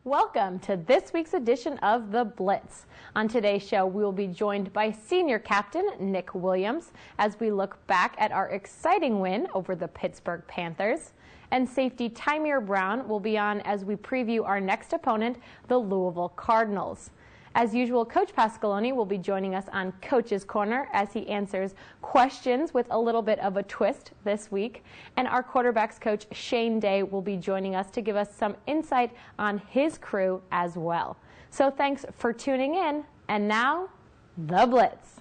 Welcome to this week's edition of The Blitz. On today's show, we will be joined by senior captain Nick Williams as we look back at our exciting win over the Pittsburgh Panthers. And safety Ty-Meer Brown will be on as we preview our next opponent, the Louisville Cardinals. As usual, Coach Pasqualoni will be joining us on Coach's Corner as he answers questions with a little bit of a twist this week. And our quarterbacks coach, Shane Day, will be joining us to give us some insight on his crew as well. So thanks for tuning in. And now, The Blitz.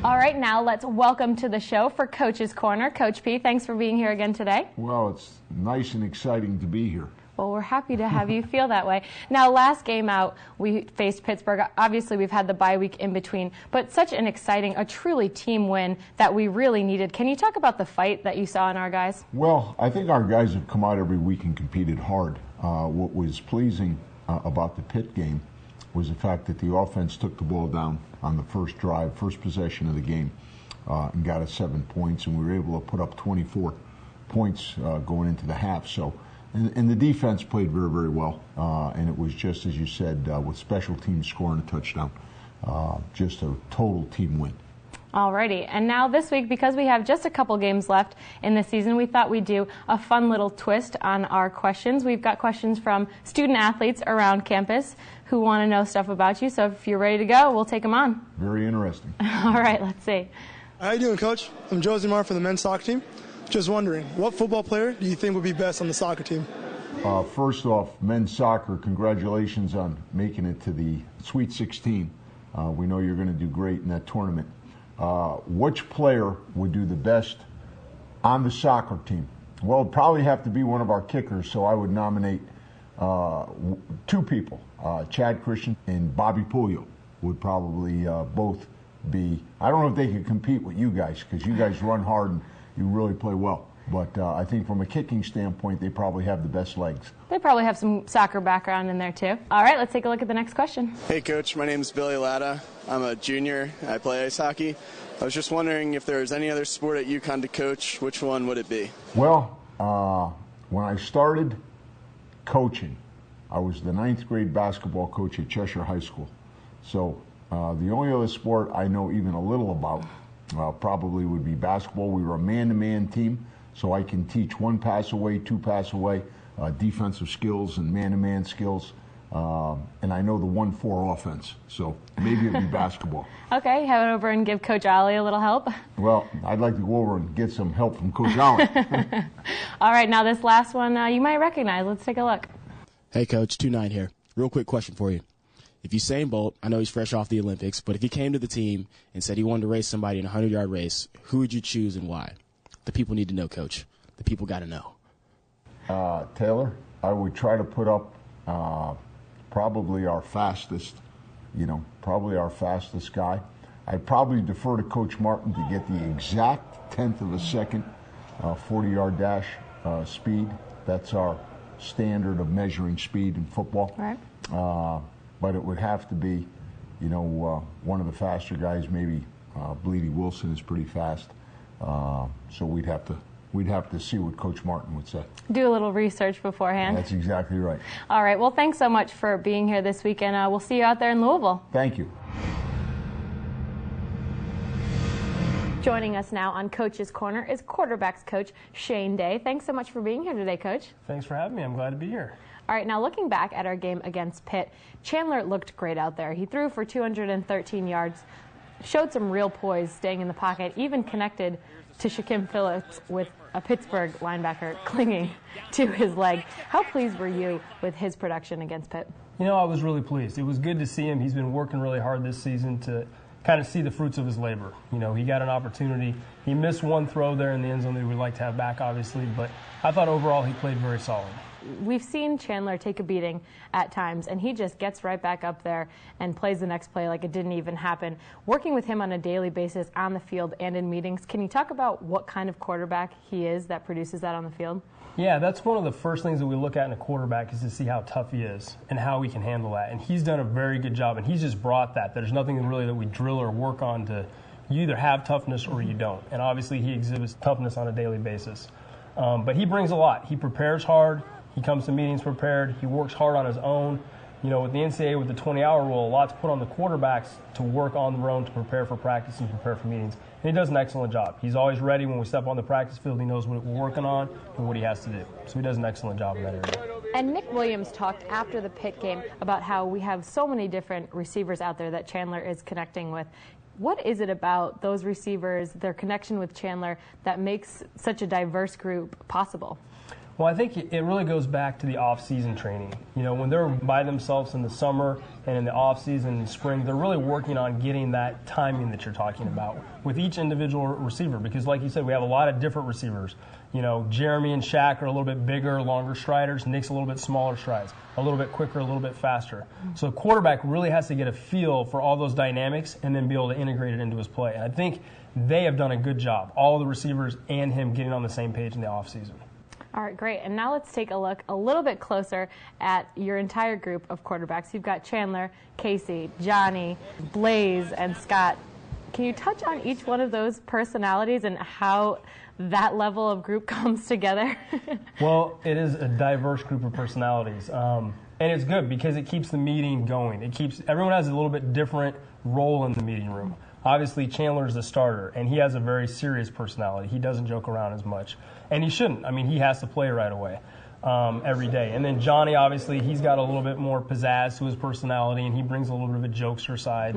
All right, now let's welcome to the show for Coach's Corner. Coach P, thanks for being here again today. Well, it's nice and exciting to be here. Well, we're happy to have you feel that way. Now, last game out, we faced Pittsburgh. Obviously, we've had the bye week in between, but such an exciting, a truly team win that we really needed. Can you talk about the fight that you saw in our guys? Well, I think our guys have come out every week and competed hard. What was pleasing about the Pitt game was the fact that the offense took the ball down on the first drive, first possession of the game, and got us 7 points, and we were able to put up 24 points going into the half. So, and the defense played very, very well, and it was just as you said, with special teams scoring a touchdown, just a total team win. Alrighty, and now this week, because we have just a couple games left in the season, we thought we'd do a fun little twist on our questions. We've got questions from student athletes around campus who want to know stuff about you, so if you're ready to go, we'll take them on. Very interesting. All right, let's see. How you doing, Coach? I'm Josimar from the men's soccer team. Just wondering, what football player do you think would be best on the soccer team? First off, men's soccer, congratulations on making it to the Sweet 16. We know you're going to do great in that tournament. Which player would do the best on the soccer team? Well, it'd probably have to be one of our kickers, so I would nominate two people. Chad Christian and Bobby Puglio would probably both be, I don't know if they could compete with you guys, because you guys run hard and you really play well. But I think from a kicking standpoint, they probably have the best legs. They probably have some soccer background in there, too. All right, let's take a look at the next question. Hey, Coach. My name's Billy Latta. I'm a junior. I play ice hockey. I was just wondering if there was any other sport at UConn to coach, which one would it be? Well, when I started coaching, I was the 9th grade basketball coach at Cheshire High School. So the only other sport I know even a little about probably would be basketball. We were a man-to-man team, so I can teach one pass away, two pass away, defensive skills and man-to-man skills. And I know the 1-4 offense, so maybe it'd be basketball. Okay, head over and give Coach Ollie a little help. Well, I'd like to go over and get some help from Coach Ollie. All right, now this last one you might recognize. Let's take a look. Hey, Coach, 2-9 here. Real quick question for you. If Usain Bolt, I know he's fresh off the Olympics, but if he came to the team and said he wanted to race somebody in a 100-yard race, who would you choose and why? The people need to know, Coach. The people got to know. Taylor, I would try to put up probably our fastest guy. I'd probably defer to Coach Martin to get the exact 10th of a second 40-yard dash speed. That's our standard of measuring speed in football. Right. But it would have to be, one of the faster guys. Maybe Bleedy Wilson is pretty fast. So we'd have to see what Coach Martin would say. Do a little research beforehand. That's exactly right. All right. Well, thanks so much for being here this week, and we'll see you out there in Louisville. Thank you. Joining us now on Coach's Corner is quarterbacks coach Shane Day. Thanks so much for being here today, Coach. Thanks for having me. I'm glad to be here. All right, now looking back at our game against Pitt, Chandler looked great out there. He threw for 213 yards, showed some real poise staying in the pocket, even connected to Shaquem Phillips with a Pittsburgh linebacker clinging to his leg. How pleased were you with his production against Pitt? I was really pleased. It was good to see him. He's been working really hard this season to kind of see the fruits of his labor. He got an opportunity. He missed one throw there in the end zone that we'd like to have back, obviously, but I thought overall he played very solid. We've seen Chandler take a beating at times, and he just gets right back up there and plays the next play like it didn't even happen. Working with him on a daily basis on the field and in meetings, can you talk about what kind of quarterback he is that produces that on the field? Yeah, that's one of the first things that we look at in a quarterback is to see how tough he is and how he can handle that. And he's done a very good job, and he's just brought that. There's nothing really that we drill or work on to you either have toughness or you don't. And obviously he exhibits toughness on a daily basis. But he brings a lot. He prepares hard. He comes to meetings prepared. He works hard on his own. You know, with the NCAA, with the 20-hour rule, a lot's put on the quarterbacks to work on their own, to prepare for practice and prepare for meetings. And he does an excellent job. He's always ready when we step on the practice field. He knows what we're working on and what he has to do. So he does an excellent job in that area. And Nick Williams talked after the Pitt game about how we have so many different receivers out there that Chandler is connecting with. What is it about those receivers, their connection with Chandler, that makes such a diverse group possible? Well, I think it really goes back to the off-season training. You know, when they're by themselves in the summer and in the off-season in the spring, they're really working on getting that timing that you're talking about with each individual receiver. Because like you said, we have a lot of different receivers. You know, Jeremy and Shaq are a little bit bigger, longer striders. Nick's a little bit smaller strides, a little bit quicker, a little bit faster. So the quarterback really has to get a feel for all those dynamics and then be able to integrate it into his play. And I think they have done a good job, all the receivers and him getting on the same page in the off-season. All right, great. And now let's take a look a little bit closer at your entire group of quarterbacks. You've got Chandler, Casey, Johnny, Blaze, and Scott. Can you touch on each one of those personalities and how that level of group comes together? Well, it is a diverse group of personalities. And it's good because it keeps the meeting going. Everyone has a little bit different role in the meeting room. Obviously, Chandler's the starter, and he has a very serious personality. He doesn't joke around as much. And he shouldn't. I mean, he has to play right away every day. And then Johnny, obviously, he's got a little bit more pizzazz to his personality, and he brings a little bit of a jokester side,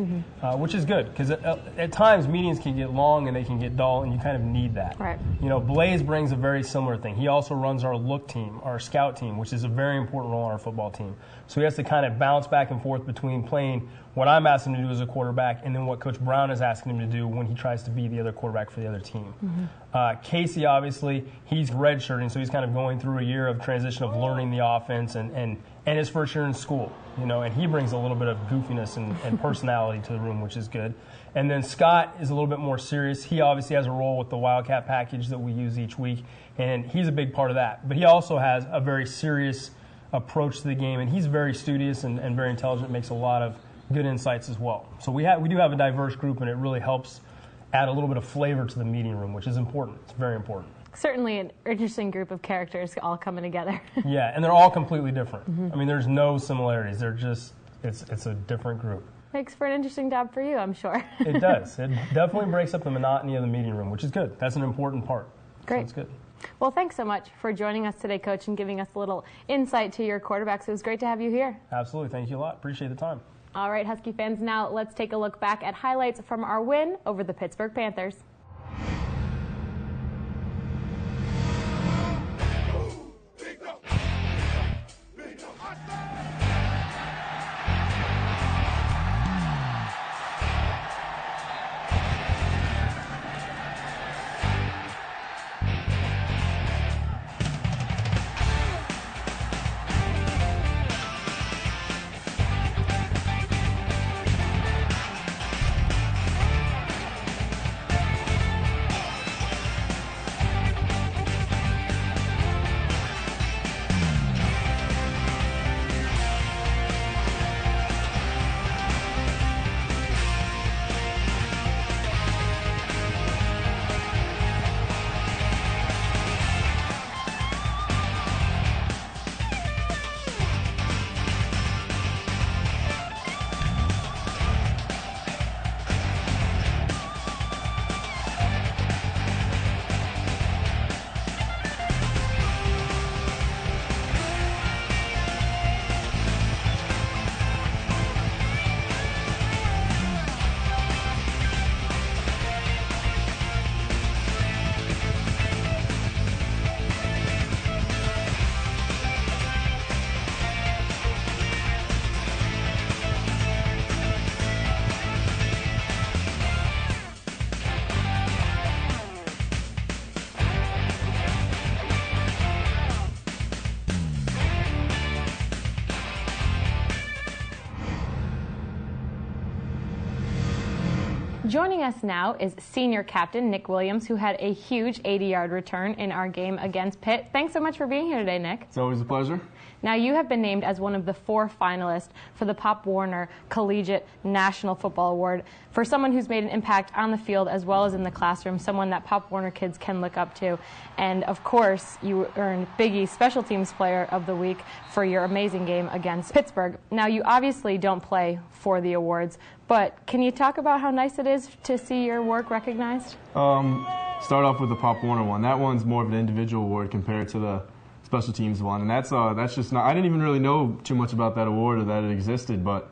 which is good. Because at times, meetings can get long and they can get dull, and you kind of need that. Right. You know, Blaze brings a very similar thing. He also runs our look team, our scout team, which is a very important role on our football team. So he has to kind of bounce back and forth between playing what I'm asking him to do as a quarterback and then what Coach Brown is asking him to do when he tries to be the other quarterback for the other team. Casey, obviously, he's redshirting, so he's kind of going through a year of transition of learning the offense and his first year in school, you know, and he brings a little bit of goofiness and personality to the room, which is good. And then Scott is a little bit more serious. He obviously has a role with the Wildcat package that we use each week, and he's a big part of that. But he also has a very serious approach to the game, and he's very studious and very intelligent, makes a lot of good insights as well. So we do have a diverse group, and it really helps add a little bit of flavor to the meeting room, which is important. It's very important. Certainly an interesting group of characters all coming together. Yeah, and they're all completely different. I mean, there's no similarities. They're just, it's a different group. Makes for an interesting job for you, I'm sure. It does. It definitely breaks up the monotony of the meeting room, which is good. That's an important part. Great. So it's good. Well, thanks so much for joining us today, Coach, and giving us a little insight to your quarterbacks. It was great to have you here. Absolutely. Thank you a lot. Appreciate the time. All right, Husky fans, now let's take a look back at highlights from our win over the Pittsburgh Panthers. Joining us now is senior captain Nick Williams, who had a huge 80-yard return in our game against Pitt. Thanks so much for being here today, Nick. It's always a pleasure. Now, you have been named as one of the 4 finalists for the Pop Warner Collegiate National Football Award for someone who's made an impact on the field as well as in the classroom, someone that Pop Warner kids can look up to. And, of course, you earned Big East Special Teams Player of the Week for your amazing game against Pittsburgh. Now, you obviously don't play for the awards, but can you talk about how nice it is to see your work recognized? Start off with the Pop Warner one. That one's more of an individual award compared to the special teams one, and that's just not. I didn't even really know too much about that award or that it existed, but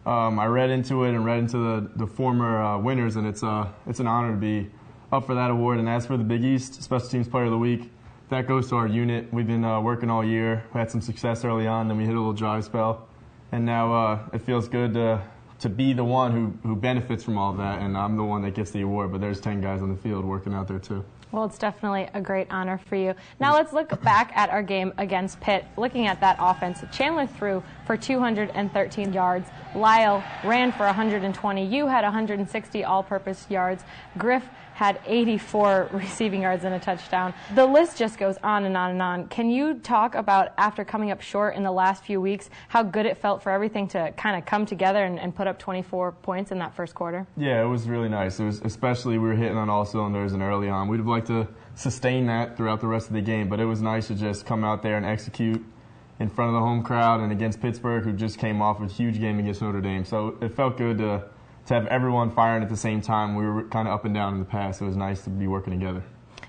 I read into it and read into the former winners, and it's an honor to be up for that award. And as for the Big East Special Teams Player of the Week, that goes to our unit. We've been working all year. We had some success early on, then we hit a little dry spell, and now it feels good to be the one who benefits from all of that, and I'm the one that gets the award. But there's 10 guys on the field working out there too. Well, it's definitely a great honor for you. Now let's look back at our game against Pitt. Looking at that offense, Chandler threw for 213 yards. Lyle ran for 120. You had 160 all-purpose yards. Griff had 84 receiving yards and a touchdown. The list just goes on and on and on. Can you talk about, after coming up short in the last few weeks, how good it felt for everything to kind of come together and put up 24 points in that first quarter? Yeah, it was really nice. It was, especially we were hitting on all cylinders and early on. We'd have liked to sustain that throughout the rest of the game, but it was nice to just come out there and execute in front of the home crowd and against Pittsburgh, who just came off a huge game against Notre Dame. So it felt good to have everyone firing at the same time. We were kind of up and down in the past. It was nice to be working together.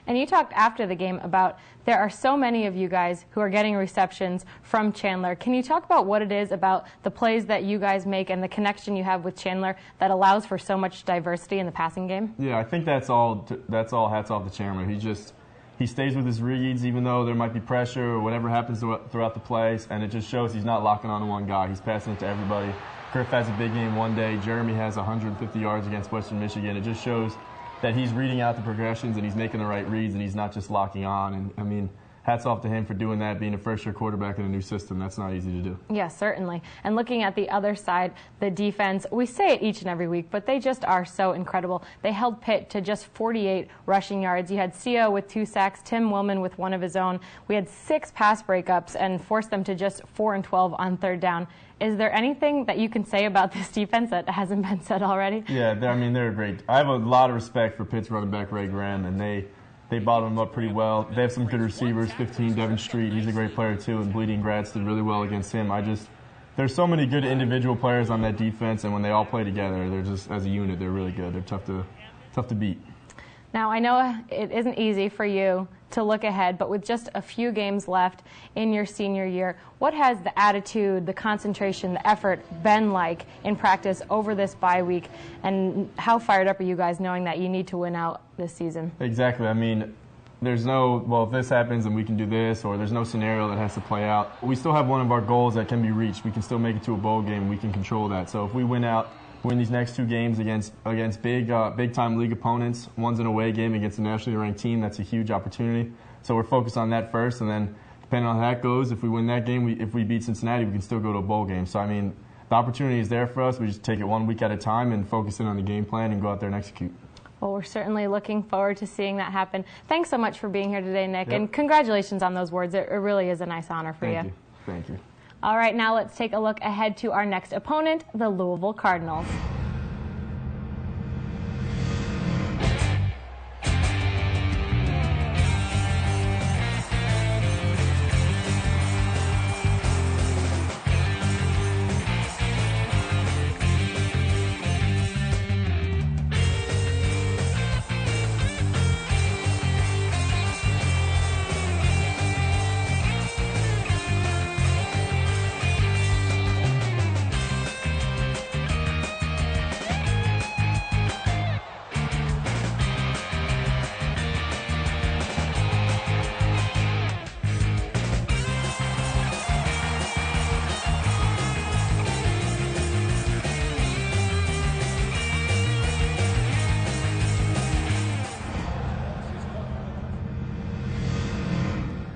And you talked after the game about there are so many of you guys who are getting receptions from Chandler. Can you talk about what it is about the plays that you guys make and the connection you have with Chandler that allows for so much diversity in the passing game? Yeah, I think that's all hats off to Chandler. He stays with his reads even though there might be pressure or whatever happens throughout the plays, and it just shows he's not locking on to one guy. He's passing it to everybody. Griff has a big game one day. Jeremy has 150 yards against Western Michigan. It just shows that he's reading out the progressions and he's making the right reads and he's not just locking on. And I mean, hats off to him for doing that, being a first-year quarterback in a new system. That's not easy to do. Yes, certainly. And looking at the other side, the defense, we say it each and every week, but they just are so incredible. They held Pitt to just 48 rushing yards. You had Cio with 2 sacks, Tim Willman with 1 of his own. We had 6 pass breakups and forced them to just 4 and 12 on third down. Is there anything that you can say about this defense that hasn't been said already? Yeah, they're great. I have a lot of respect for Pitt's running back, Ray Graham, and they bottled him up pretty well. They have some good receivers, 15, Devin Street, he's a great player too, and Bleeding Gratz did really well against him. There's so many good individual players on that defense, and when they all play together, they're just, as a unit, they're really good. They're tough to beat. Now, I know it isn't easy for you to look ahead, but with just a few games left in your senior year, what has the attitude, the concentration, the effort been like in practice over this bye week, and how fired up are you guys knowing that you need to win out this season? Exactly. I mean, there's no, well, if this happens and we can do this, or there's no scenario that has to play out. We still have one of our goals that can be reached. We can still make it to a bowl game. We can control that. So if we win these next 2 games against big-time league opponents. One's an away game against a nationally ranked team. That's a huge opportunity. So we're focused on that first, and then depending on how that goes, if we win that game, if we beat Cincinnati, we can still go to a bowl game. So, I mean, the opportunity is there for us. We just take it 1 week at a time and focus in on the game plan and go out there and execute. Well, we're certainly looking forward to seeing that happen. Thanks so much for being here today, Nick, Yep. and congratulations on those words. It really is a nice honor for Thank you. Thank you. All right, now let's take a look ahead to our next opponent, the Louisville Cardinals.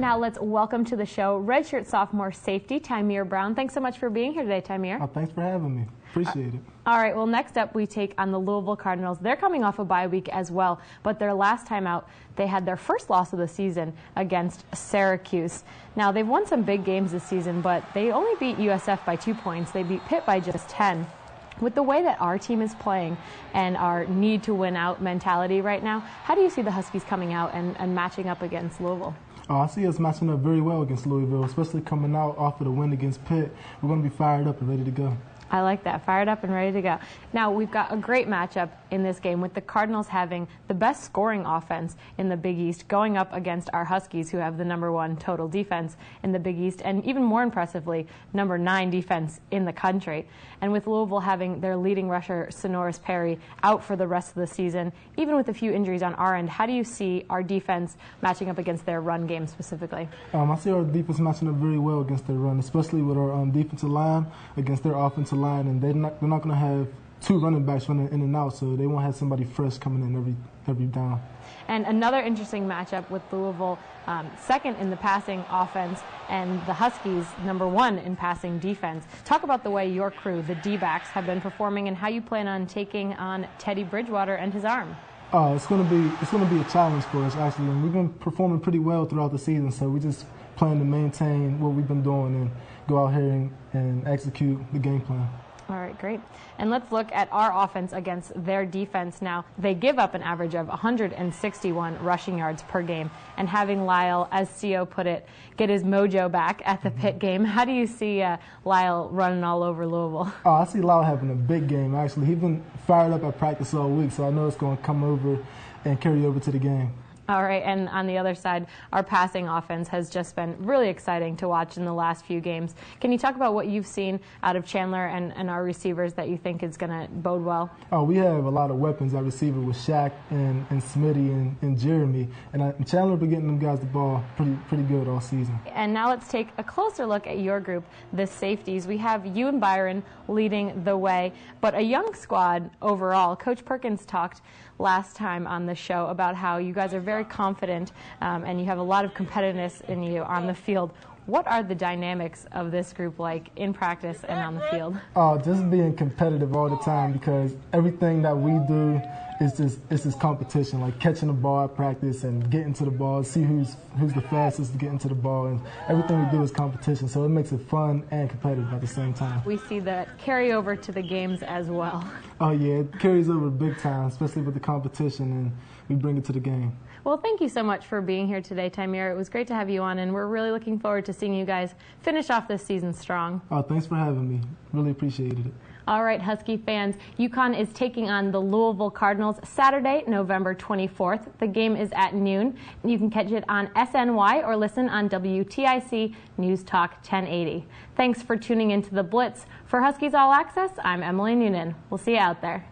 Now let's welcome to the show redshirt sophomore safety Ty-Meer Brown. Thanks so much for being here today, Ty-Meer. Oh, thanks for having me. Appreciate it. All right, well, next up we take on the Louisville Cardinals. They're coming off a bye week as well, but their last time out, they had their first loss of the season against Syracuse. Now, they've won some big games this season, but they only beat USF by 2 points. They beat Pitt by just 10. With the way that our team is playing and our need to win out mentality right now, how do you see the Huskies coming out and matching up against Louisville? Oh, I see us matching up very well against Louisville, especially coming out off of the win against Pitt. We're going to be fired up and ready to go. I like that, fired up and ready to go. Now, we've got a great matchup in this game with the Cardinals having the best scoring offense in the Big East going up against our Huskies, who have the #1 total defense in the Big East, and even more impressively, #9 defense in the country. And with Louisville having their leading rusher, Sonoris Perry, out for the rest of the season, even with a few injuries on our end, how do you see our defense matching up against their run game specifically? I see our defense matching up very well against their run, especially with our defensive line against their offensive line, and they're not going to have 2 running backs running in and out, so they won't have somebody fresh coming in every down. And another interesting matchup with Louisville, second in the passing offense, and the Huskies, #1 in passing defense. Talk about the way your crew, the D-backs, have been performing and how you plan on taking on Teddy Bridgewater and his arm. It's going to be a challenge for us, actually, and we've been performing pretty well throughout the season, so we just plan to maintain what we've been doing and go out here and execute the game plan. All right, great. And let's look at our offense against their defense now. They give up an average of 161 rushing yards per game. And having Lyle, as CO put it, get his mojo back at the Pitt game, how do you see Lyle running all over Louisville? Oh, I see Lyle having a big game, actually. He's been fired up at practice all week, so I know it's going to come over and carry over to the game. All right, and on the other side, our passing offense has just been really exciting to watch in the last few games. Can you talk about what you've seen out of Chandler and our receivers that you think is going to bode well? Oh, we have a lot of weapons at receiver with Shaq and Smitty and Jeremy, and Chandler been getting them guys the ball pretty good all season. And now let's take a closer look at your group, the safeties. We have you and Byron leading the way, but a young squad overall. Coach Perkins talked last time on the show about how you guys are very confident and you have a lot of competitiveness in you on the field. What are the dynamics of this group like in practice and on the field? Just being competitive all the time, because everything that we do is just competition, like catching the ball at practice and getting to the ball, see who's the fastest to get into the ball, and everything we do is competition, so it makes it fun and competitive at the same time. We see that carry over to the games as well. Oh yeah, it carries over big time, especially with the competition, and we bring it to the game. Well, thank you so much for being here today, Tamir. It was great to have you on, and we're really looking forward to seeing you guys finish off this season strong. Oh, thanks for having me. Really appreciated it. All right, Husky fans, UConn is taking on the Louisville Cardinals Saturday, November 24th. The game is at noon. You can catch it on SNY or listen on WTIC News Talk 1080. Thanks for tuning into the Blitz. For Huskies All Access, I'm Emily Noonan. We'll see you out there.